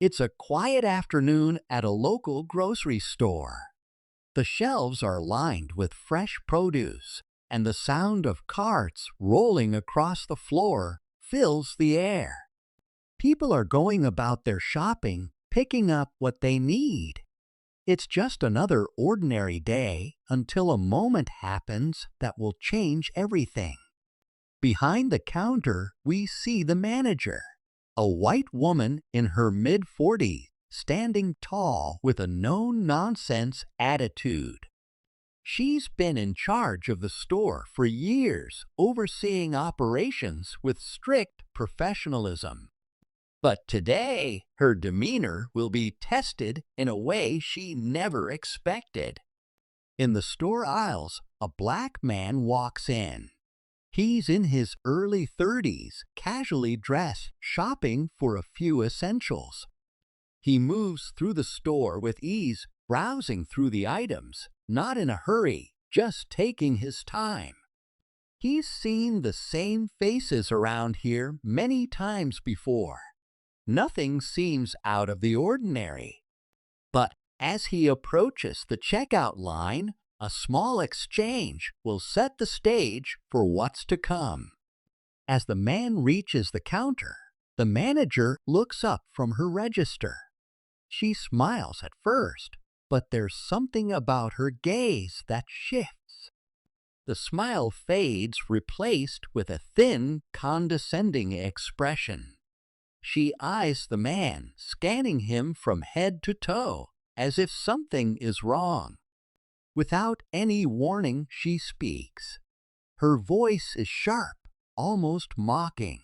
It's a quiet afternoon at a local grocery store. The shelves are lined with fresh produce, and the sound of carts rolling across the floor fills the air. People are going about their shopping, picking up what they need. It's just another ordinary day until a moment happens that will change everything. Behind the counter, we see the manager, a white woman in her mid-40s, standing tall with a no-nonsense attitude. She's been in charge of the store for years, overseeing operations with strict professionalism. But today, her demeanor will be tested in a way she never expected. In the store aisles, a black man walks in. He's in his early 30s, casually dressed, shopping for a few essentials. He moves through the store with ease, browsing through the items, not in a hurry, just taking his time. He's seen the same faces around here many times before. Nothing seems out of the ordinary. But as he approaches the checkout line, a small exchange will set the stage for what's to come. As the man reaches the counter, the manager looks up from her register. She smiles at first, but there's something about her gaze that shifts. The smile fades, replaced with a thin, condescending expression. She eyes the man, scanning him from head to toe, as if something is wrong. Without any warning, she speaks. Her voice is sharp, almost mocking.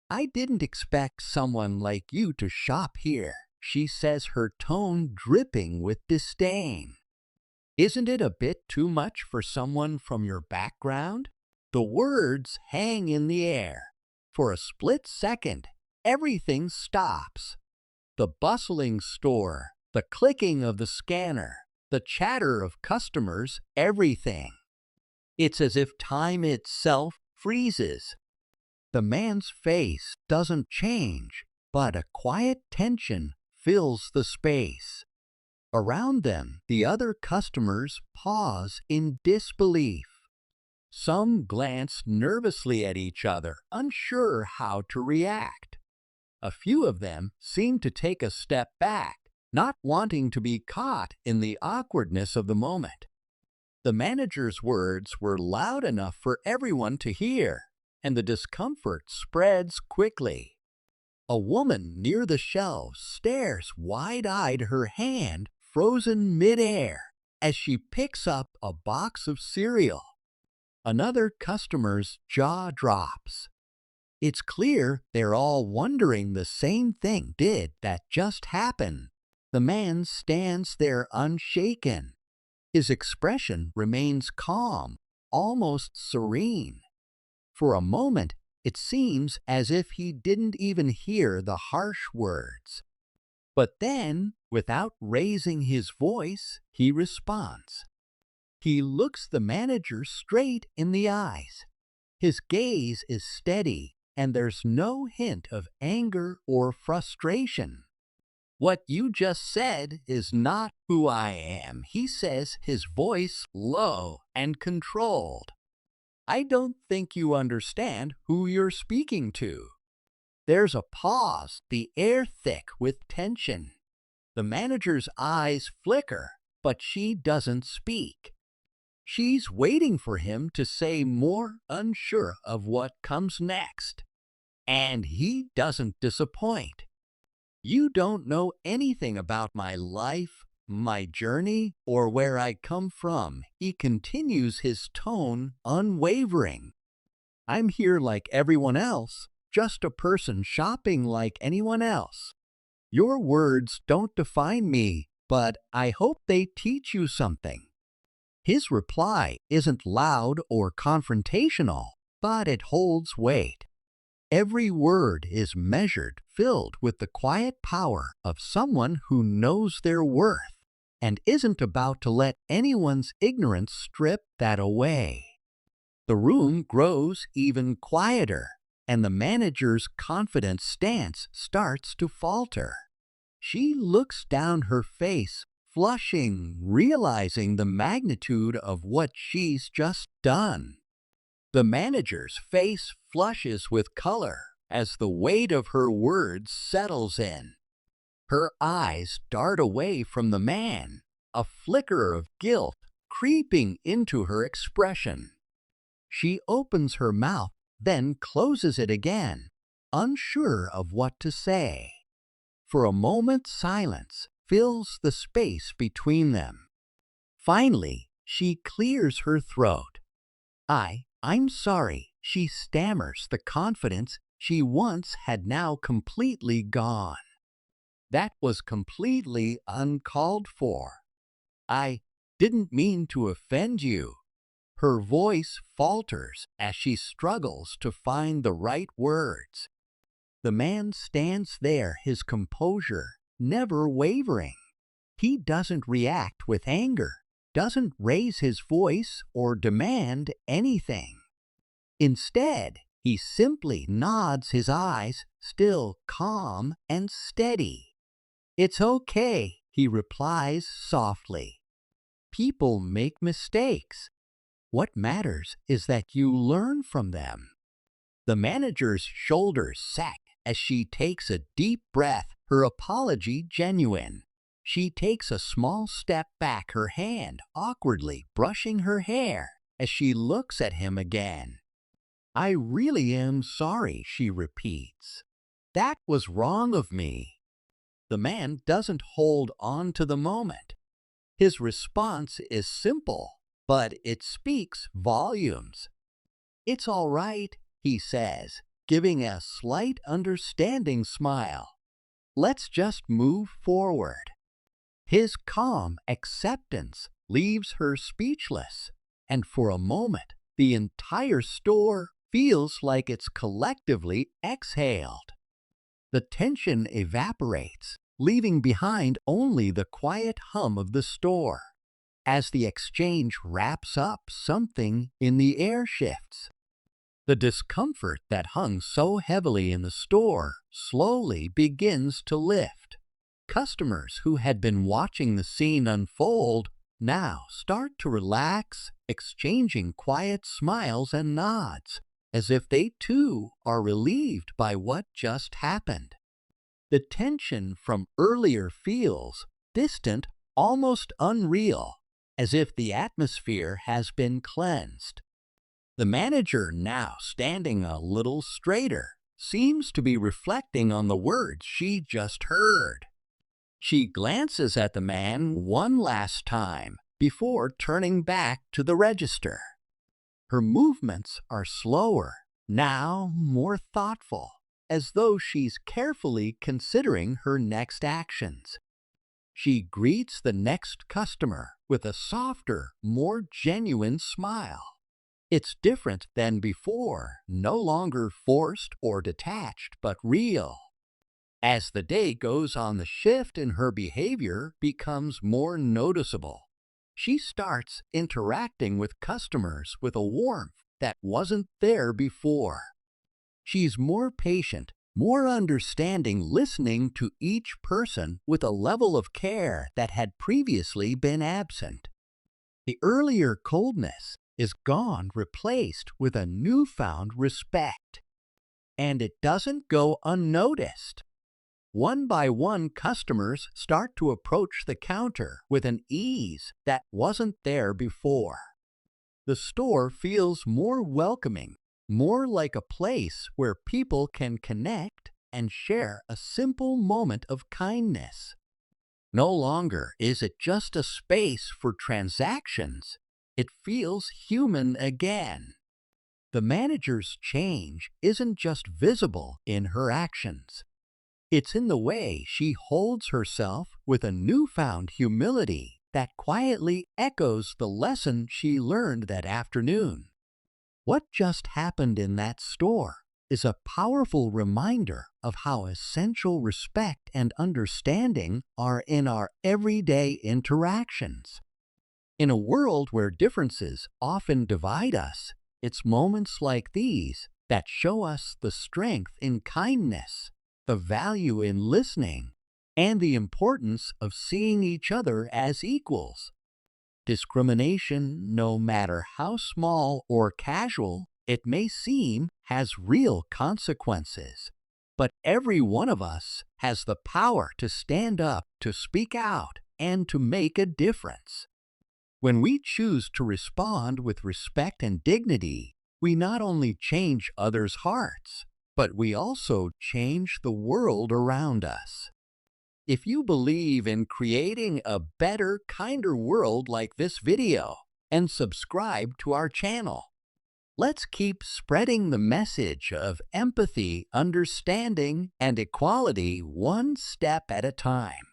"I didn't expect someone like you to shop here," she says, her tone dripping with disdain. "Isn't it a bit too much for someone from your background?" The words hang in the air. For a split second, everything stops. The bustling store, the clicking of the scanner, the chatter of customers, everything. It's as if time itself freezes. The man's face doesn't change, but a quiet tension fills the space. Around them, the other customers pause in disbelief. Some glance nervously at each other, unsure how to react. A few of them seem to take a step back, not wanting to be caught in the awkwardness of the moment. The manager's words were loud enough for everyone to hear, and the discomfort spreads quickly. A woman near the shelves stares wide-eyed, her hand frozen mid-air as she picks up a box of cereal. Another customer's jaw drops. It's clear they're all wondering the same thing. Did that just happen? The man stands there unshaken. His expression remains calm, almost serene. For a moment, it seems as if he didn't even hear the harsh words. But then, without raising his voice, he responds. He looks the manager straight in the eyes. His gaze is steady, and there's no hint of anger or frustration. "What you just said is not who I am," he says, his voice low and controlled. "I don't think you understand who you're speaking to." There's a pause, the air thick with tension. The manager's eyes flicker, but she doesn't speak. She's waiting for him to say more, unsure of what comes next. And he doesn't disappoint. "You don't know anything about my life, my journey, or where I come from," he continues, his tone unwavering. "I'm here like everyone else, just a person shopping like anyone else. Your words don't define me, but I hope they teach you something." His reply isn't loud or confrontational, but it holds weight. Every word is measured, filled with the quiet power of someone who knows their worth and isn't about to let anyone's ignorance strip that away. The room grows even quieter, and the manager's confident stance starts to falter. She looks down her face, flushing, realizing the magnitude of what she's just done. The manager's face flushes with color as the weight of her words settles in. Her eyes dart away from the man, a flicker of guilt creeping into her expression. She opens her mouth, then closes it again, unsure of what to say. For a moment, silence fills the space between them. Finally, she clears her throat. I'm sorry, she stammers, the confidence she once had now completely gone. That was completely uncalled for. I didn't mean to offend you. Her voice falters as she struggles to find the right words. The man stands there, his composure never wavering. He doesn't react with anger, doesn't raise his voice or demand anything. Instead, he simply nods his eyes, still calm and steady. "It's okay," he replies softly. "People make mistakes. What matters is that you learn from them." The manager's shoulders sag as she takes a deep breath, her apology genuine. She takes a small step back, her hand awkwardly brushing her hair as she looks at him again. "I really am sorry," she repeats. "That was wrong of me." The man doesn't hold on to the moment. His response is simple, but it speaks volumes. "It's all right," he says, giving a slight understanding smile. "Let's just move forward." His calm acceptance leaves her speechless, and for a moment, the entire store feels like it's collectively exhaled. The tension evaporates, leaving behind only the quiet hum of the store. As the exchange wraps up, something in the air shifts. The discomfort that hung so heavily in the store slowly begins to lift. Customers who had been watching the scene unfold now start to relax, exchanging quiet smiles and nods, as if they too are relieved by what just happened. The tension from earlier feels distant, almost unreal, as if the atmosphere has been cleansed. The manager, now standing a little straighter, seems to be reflecting on the words she just heard. She glances at the man one last time before turning back to the register. Her movements are slower, now more thoughtful, as though she's carefully considering her next actions. She greets the next customer with a softer, more genuine smile. It's different than before, no longer forced or detached, but real. As the day goes on, the shift in her behavior becomes more noticeable. She starts interacting with customers with a warmth that wasn't there before. She's more patient, more understanding, listening to each person with a level of care that had previously been absent. The earlier coldness is gone, replaced with a newfound respect. And it doesn't go unnoticed. One by one, customers start to approach the counter with an ease that wasn't there before. The store feels more welcoming, more like a place where people can connect and share a simple moment of kindness. No longer is it just a space for transactions. It feels human again. The manager's change isn't just visible in her actions. It's in the way she holds herself with a newfound humility that quietly echoes the lesson she learned that afternoon. What just happened in that store is a powerful reminder of how essential respect and understanding are in our everyday interactions. In a world where differences often divide us, it's moments like these that show us the strength in kindness, the value in listening, and the importance of seeing each other as equals. Discrimination, no matter how small or casual it may seem, has real consequences. But every one of us has the power to stand up, to speak out, and to make a difference. When we choose to respond with respect and dignity, we not only change others' hearts, but we also change the world around us. If you believe in creating a better, kinder world like this video, and subscribe to our channel. Let's keep spreading the message of empathy, understanding, and equality one step at a time.